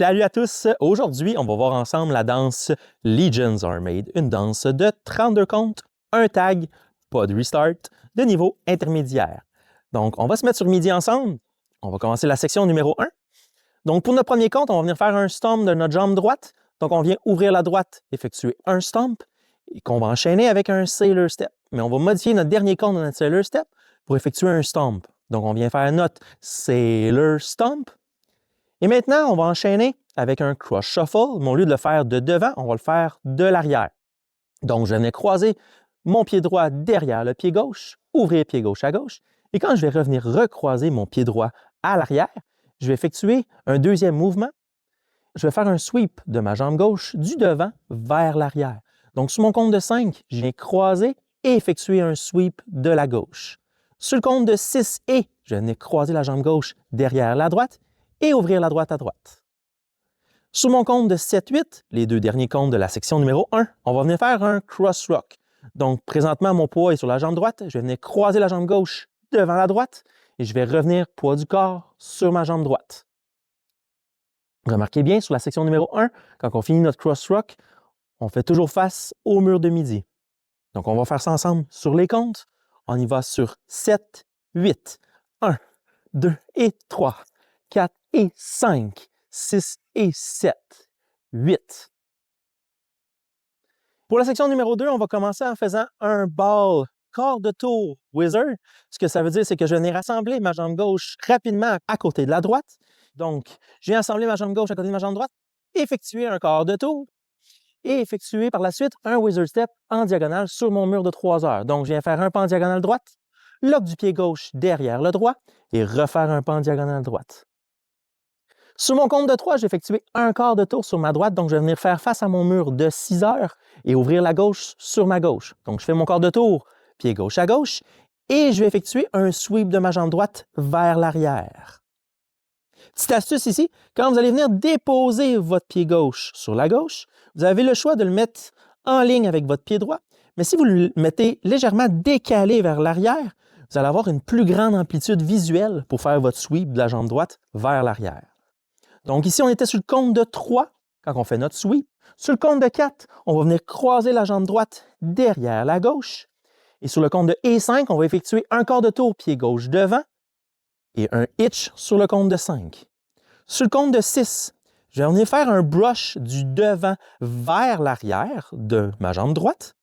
Salut à tous! Aujourd'hui, on va voir ensemble la danse Legions Are Made, une danse de 32 comptes, un tag, pas de restart, de niveau intermédiaire. Donc, on va se mettre sur midi ensemble. On va commencer la section numéro 1. Donc, pour notre premier compte, on va venir faire un stomp de notre jambe droite. Donc, on vient ouvrir la droite, effectuer un stomp, et qu'on va enchaîner avec un sailor step. Mais on va modifier notre dernier compte de notre sailor step pour effectuer un stomp. Donc, on vient faire notre sailor stomp. Et maintenant, on va enchaîner avec un cross shuffle, mais au lieu de le faire de devant, on va le faire de l'arrière. Donc, je venais croiser mon pied droit derrière le pied gauche, ouvrir pied gauche à gauche, et quand je vais revenir recroiser mon pied droit à l'arrière, je vais effectuer un deuxième mouvement. Je vais faire un sweep de ma jambe gauche du devant vers l'arrière. Donc, sur mon compte de 5, je viens croiser et effectuer un sweep de la gauche. Sur le compte de 6 et, je viens croiser la jambe gauche derrière la droite et ouvrir la droite à droite. Sur mon compte de 7-8, les deux derniers comptes de la section numéro 1, on va venir faire un cross rock. Donc, présentement, mon poids est sur la jambe droite. Je vais venir croiser la jambe gauche devant la droite et je vais revenir poids du corps sur ma jambe droite. Remarquez bien, sur la section numéro 1, quand on finit notre cross rock, on fait toujours face au mur de midi. Donc, on va faire ça ensemble sur les comptes. On y va sur 7, 8, 1, 2 et 3, 4 et 5, 6 et 7, 8. Pour la section numéro 2, on va commencer en faisant un ball quart de tour wizard. Ce que ça veut dire, c'est que je viens rassembler ma jambe gauche rapidement à côté de la droite. Donc, je viens assembler ma jambe gauche à côté de ma jambe droite, effectuer un quart de tour et effectuer par la suite un wizard step en diagonale sur mon mur de 3 heures. Donc, je viens faire un pas en diagonale droite, lock du pied gauche derrière le droit et refaire un pas en diagonale droite. Sur mon compte de 3, j'ai effectué un quart de tour sur ma droite, donc je vais venir faire face à mon mur de 6 heures et ouvrir la gauche sur ma gauche. Donc, je fais mon quart de tour, pied gauche à gauche, et je vais effectuer un sweep de ma jambe droite vers l'arrière. Petite astuce ici, quand vous allez venir déposer votre pied gauche sur la gauche, vous avez le choix de le mettre en ligne avec votre pied droit, mais si vous le mettez légèrement décalé vers l'arrière, vous allez avoir une plus grande amplitude visuelle pour faire votre sweep de la jambe droite vers l'arrière. Donc ici, on était sur le compte de 3 quand on fait notre sweep. Sur le compte de 4, on va venir croiser la jambe droite derrière la gauche. Et sur le compte de E5, on va effectuer un quart de tour pied gauche devant et un hitch sur le compte de 5. Sur le compte de 6, je vais venir faire un brush du devant vers l'arrière de ma jambe droite.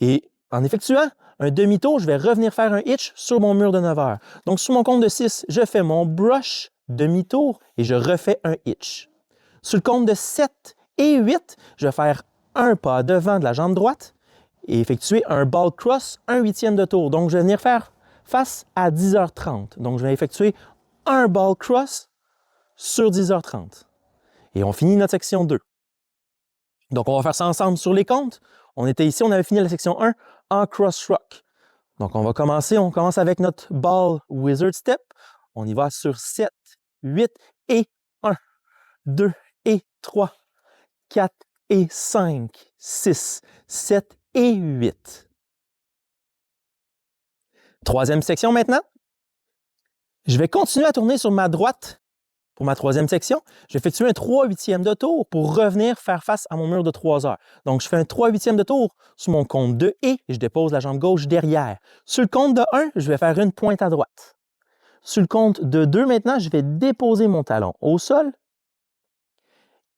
Et en effectuant un demi-tour, je vais revenir faire un hitch sur mon mur de 9 heures. Donc sur mon compte de 6, je fais mon brush demi-tour et je refais un hitch. Sur le compte de 7 et 8, je vais faire un pas devant de la jambe droite et effectuer un ball cross, un huitième de tour. Donc, je vais venir faire face à 10h30. Donc, je vais effectuer un ball cross sur 10h30. Et on finit notre section 2. Donc, on va faire ça ensemble sur les comptes. On était ici, on avait fini la section 1 en cross rock. Donc, on commence avec notre ball wizard step. On y va sur 7, 8 et 1, 2 et 3, 4 et 5, 6, 7 et 8. Troisième section maintenant. Je vais continuer à tourner sur ma droite pour ma troisième section. Je vais effectuer un 3/8 de tour pour revenir faire face à mon mur de 3 heures. Donc, je fais un 3/8 de tour sur mon compte de et je dépose la jambe gauche derrière. Sur le compte de 1, je vais faire une pointe à droite. Sur le compte de 2, maintenant, je vais déposer mon talon au sol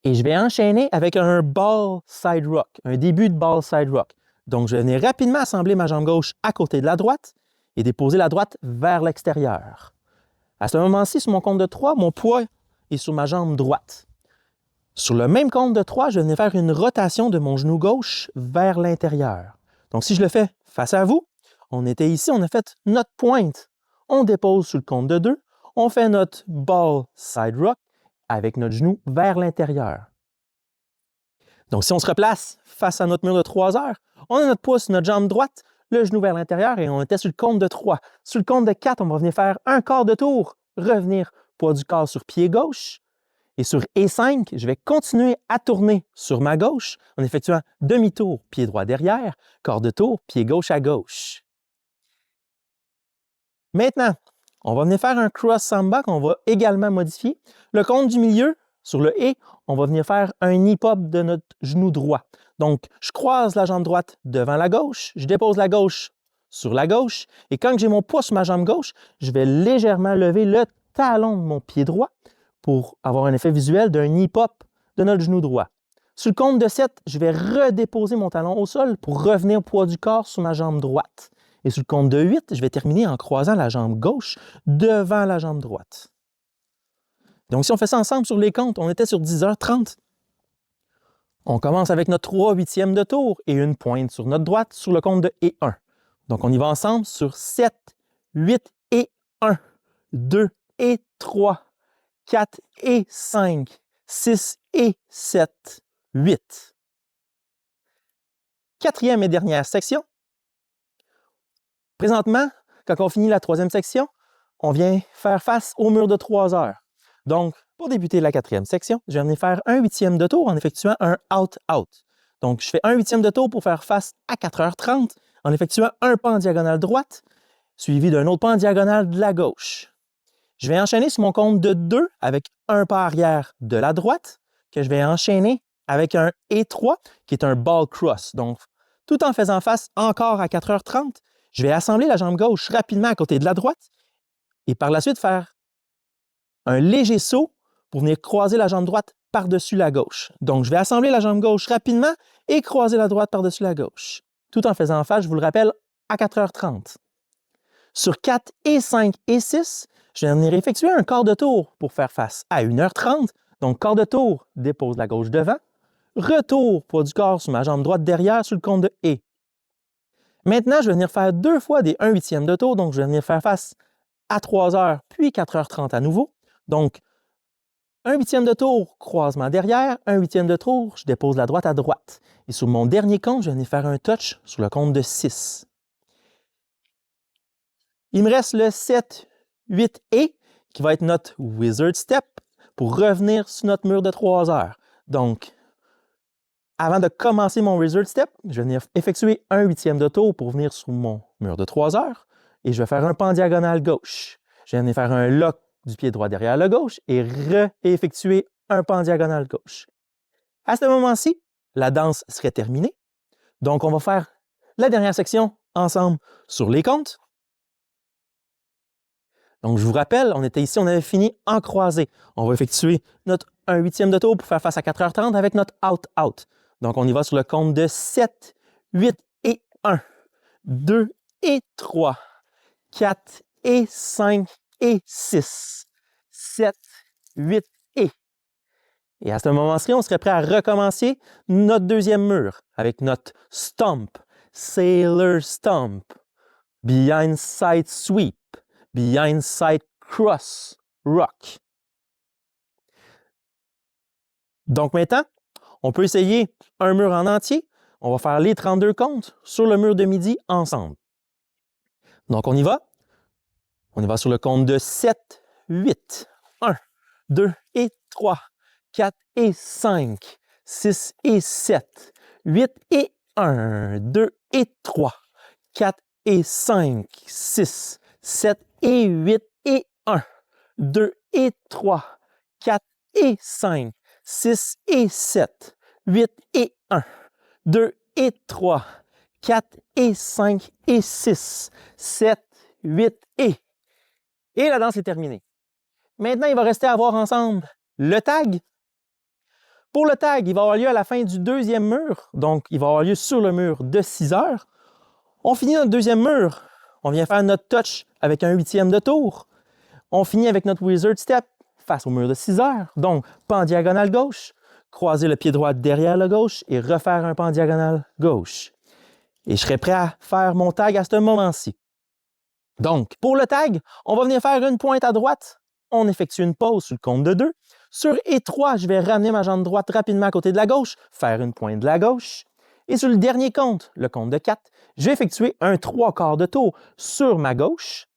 et je vais enchaîner avec un ball side rock, un début de ball side rock. Donc, je vais venir rapidement assembler ma jambe gauche à côté de la droite et déposer la droite vers l'extérieur. À ce moment-ci, sur mon compte de 3, mon poids est sur ma jambe droite. Sur le même compte de 3, je vais venir faire une rotation de mon genou gauche vers l'intérieur. Donc, si je le fais face à vous, on était ici, on a fait notre pointe. On dépose sur le compte de 2, on fait notre ball side rock avec notre genou vers l'intérieur. Donc, si on se replace face à notre mur de 3 heures, on a notre poids sur notre jambe droite, le genou vers l'intérieur et on était sur le compte de 3. Sur le compte de 4, on va venir faire un quart de tour, revenir poids du corps sur pied gauche. Et sur E5, je vais continuer à tourner sur ma gauche en effectuant demi-tour, pied droit derrière, quart de tour, pied gauche à gauche. Maintenant, on va venir faire un cross samba qu'on va également modifier. Le compte du milieu, Sur le et, on va venir faire un hip-hop de notre genou droit. Donc, je croise la jambe droite devant la gauche, je dépose la gauche sur la gauche, et quand j'ai mon poids sur ma jambe gauche, je vais légèrement lever le talon de mon pied droit pour avoir un effet visuel d'un hip-hop de notre genou droit. Sur le compte de 7, je vais redéposer mon talon au sol pour revenir au poids du corps sur ma jambe droite. Et sur le compte de 8, je vais terminer en croisant la jambe gauche devant la jambe droite. Donc, si on fait ça ensemble sur les comptes, on était sur 10h30. On commence avec notre 3/8e de tour et une pointe sur notre droite sur le compte de et 1. Donc, on y va ensemble sur 7, 8 et 1, 2 et 3, 4 et 5, 6 et 7, 8. Quatrième et dernière section. Présentement, quand on finit la troisième section, on vient faire face au mur de 3 heures. Donc, pour débuter la quatrième section, je vais venir faire un 8e de tour en effectuant un out-out. Donc, je fais un 8e de tour pour faire face à 4h30 en effectuant un pas en diagonale droite, suivi d'un autre pas en diagonale de la gauche. Je vais enchaîner sur mon compte de 2 avec un pas arrière de la droite, que je vais enchaîner avec un et 3, qui est un ball cross. Donc, tout en faisant face encore à 4h30, je vais assembler la jambe gauche rapidement à côté de la droite et par la suite faire un léger saut pour venir croiser la jambe droite par-dessus la gauche. Donc, je vais assembler la jambe gauche rapidement et croiser la droite par-dessus la gauche, tout en faisant face, je vous le rappelle, à 4h30. Sur 4 et 5 et 6, je vais venir effectuer un quart de tour pour faire face à 1h30. Donc, quart de tour, dépose la gauche devant. Retour, poids du corps sur ma jambe droite derrière sur le compte de et. Maintenant, je vais venir faire 2 fois des 1/8e de tour. Donc, je vais venir faire face à 3h puis 4h30 à nouveau. Donc, 1/8e de tour, croisement derrière. 1/8e de tour, je dépose la droite à droite. Et sur mon dernier compte, je vais venir faire un touch sur le compte de 6. Il me reste le 7, 8 et qui va être notre wizard step pour revenir sur notre mur de 3 heures. Donc, avant de commencer mon wizard step, je vais venir effectuer un 8e de tour pour venir sur mon mur de 3 heures et je vais faire un pas en diagonale gauche. Je vais venir faire un lock du pied droit derrière le gauche et réeffectuer un pas en diagonale gauche. À ce moment-ci, la danse serait terminée. Donc, on va faire la dernière section ensemble sur les comptes. Donc, je vous rappelle, on était ici, on avait fini en croisé. On va effectuer notre 1/8e de tour pour faire face à 4h30 avec notre out-out. Donc, on y va sur le compte de 7, 8 et 1, 2 et 3, 4 et 5 et 6, 7, 8 et. Et à ce moment-ci, on serait prêt à recommencer notre deuxième mur avec notre stomp, sailor stomp, behind side sweep, behind side cross, rock. Donc maintenant, on peut essayer un mur en entier. On va faire les 32 comptes sur le mur de midi ensemble. Donc on y va. On y va sur le compte de 7, 8, 1, 2 et 3, 4 et 5, 6 et 7, 8 et 1, 2 et 3, 4 et 5, 6, 7 et 8 et 1, 2 et 3, 4 et 5, 6 et 7, 8 et 1, 2 et 3, 4 et 5 et 6, 7, 8 et... Et la danse est terminée. Maintenant, il va rester à voir ensemble le tag. Pour le tag, il va avoir lieu à la fin du deuxième mur. Donc, il va avoir lieu sur le mur de 6 heures. On finit notre deuxième mur. On vient faire notre touch avec un 8e de tour. On finit avec notre wizard step face au mur de 6 heures. Donc, pas en diagonale gauche, croiser le pied droit derrière le gauche et refaire un pas en diagonale gauche. Et je serai prêt à faire mon tag à ce moment-ci. Donc, pour le tag, on va venir faire une pointe à droite. On effectue une pause sur le compte de 2. Sur E3, je vais ramener ma jambe droite rapidement à côté de la gauche, faire une pointe de la gauche. Et sur le dernier compte, le compte de 4, je vais effectuer un 3/4 de tour sur ma gauche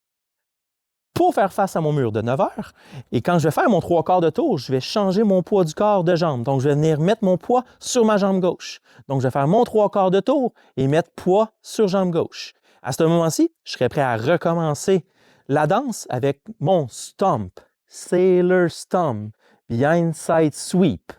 pour faire face à mon mur de 9 heures. Et quand je vais faire mon 3/4 de tour, je vais changer mon poids du corps de jambe. Donc, je vais venir mettre mon poids sur ma jambe gauche. Donc, je vais faire mon 3/4 de tour et mettre poids sur jambe gauche. À ce moment-ci, je serai prêt à recommencer la danse avec mon stomp, sailor stomp, Blindside Sweep.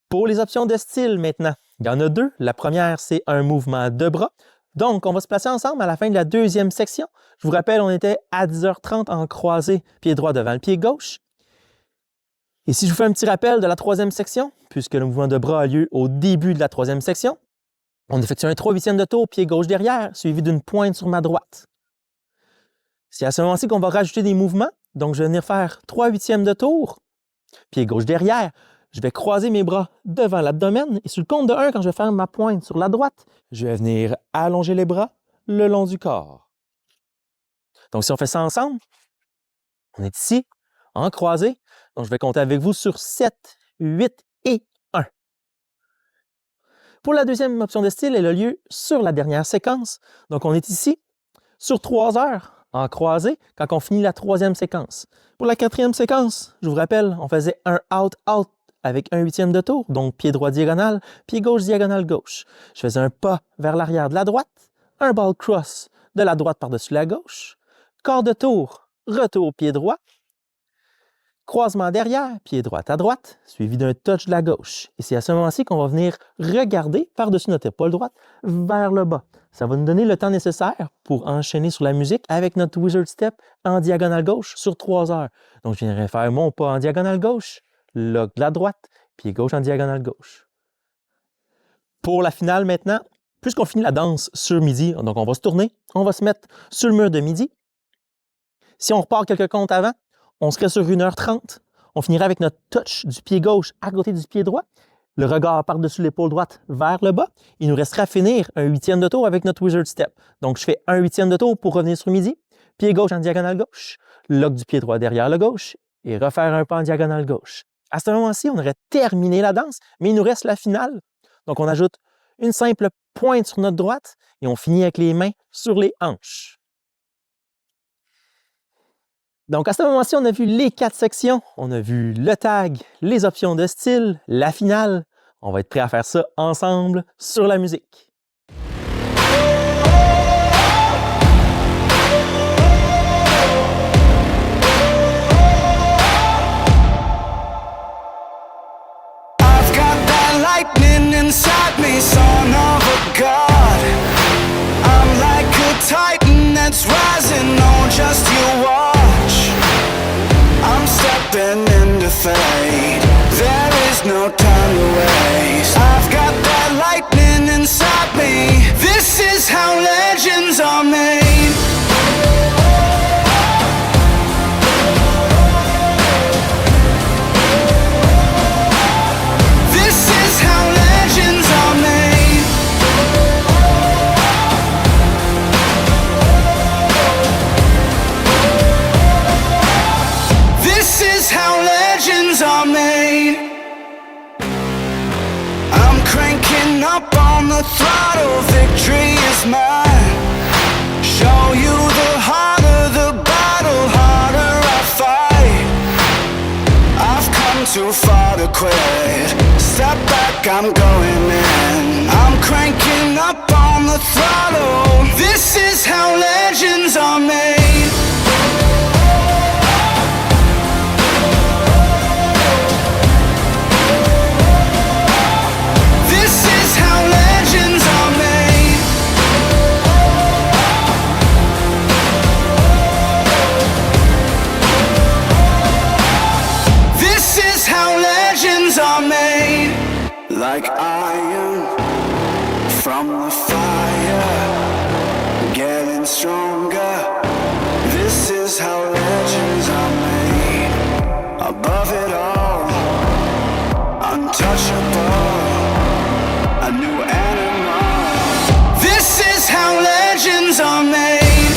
Pour les options de style maintenant, il y en a deux. La première, c'est un mouvement de bras. Donc, on va se placer ensemble à la fin de la deuxième section. Je vous rappelle, on était à 10h30 en croisé, pied droit devant le pied gauche. Et si je vous fais un petit rappel de la troisième section, puisque le mouvement de bras a lieu au début de la troisième section, on effectue un 3/8 de tour, pied gauche derrière, suivi d'une pointe sur ma droite. C'est à ce moment-ci qu'on va rajouter des mouvements. Donc, je vais venir faire 3/8 de tour, pied gauche derrière. Je vais croiser mes bras devant l'abdomen et sur le compte de 1, quand je vais faire ma pointe sur la droite, je vais venir allonger les bras le long du corps. Donc, si on fait ça ensemble, on est ici, en croisé. Donc, je vais compter avec vous sur 7, 8 et 1. Pour la deuxième option de style, elle a lieu sur la dernière séquence. Donc, on est ici sur 3 heures en croisé quand on finit la troisième séquence. Pour la quatrième séquence, je vous rappelle, on faisait un out-out avec 1/8 de tour, donc pied droit diagonal, pied gauche diagonale gauche. Je faisais un pas vers l'arrière de la droite, un ball cross de la droite par-dessus la gauche, quart de tour, retour pied droit, croisement derrière, pied droit à droite, suivi d'un touch de la gauche. Et c'est à ce moment-ci qu'on va venir regarder par-dessus notre épaule droite vers le bas. Ça va nous donner le temps nécessaire pour enchaîner sur la musique avec notre Wizard Step en diagonale gauche sur 3 heures. Donc, je viendrai faire mon pas en diagonale gauche, lock de la droite, pied gauche en diagonale gauche. Pour la finale maintenant, puisqu'on finit la danse sur midi, donc on va se tourner, on va se mettre sur le mur de midi. Si on repart quelques comptes avant, on serait sur 1h30. On finirait avec notre touch du pied gauche à côté du pied droit, le regard par-dessus l'épaule droite vers le bas. Il nous resterait à finir un 8e de tour avec notre Wizard Step. Donc, je fais un 8e de tour pour revenir sur midi, pied gauche en diagonale gauche, lock du pied droit derrière le gauche et refaire un pas en diagonale gauche. À ce moment-ci, on aurait terminé la danse, mais il nous reste la finale. Donc, on ajoute une simple pointe sur notre droite et on finit avec les mains sur les hanches. Donc, à ce moment-ci, on a vu les 4 sections. On a vu le tag, les options de style, la finale. On va être prêt à faire ça ensemble sur la musique. I've got that lightning inside me, son of a god. I'm like a titan that's rising, no, just you watch. I'm stepping into fate, there is no time to waste. I've got that lightning inside me, this is how legends are made. This is how legends are made. This is how legends are made. I'm cranking up on the throttle, victory is mine. Show you the harder the battle, harder I fight. I've come too far to quit, step back, I'm going in. I'm cranking up on the throttle, this is how legends are made. This is how legends are made. This is how legends are made. Like iron from the fire, getting stronger. This is how legends are made. Above it all, untouchable, a new animal. This is how legends are made.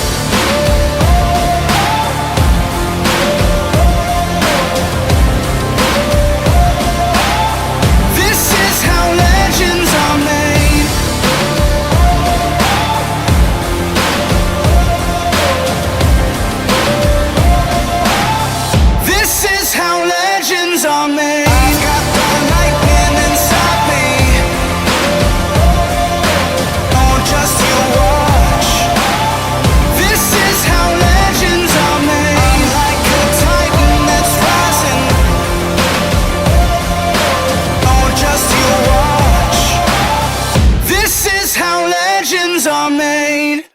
This is how legends are made. are made.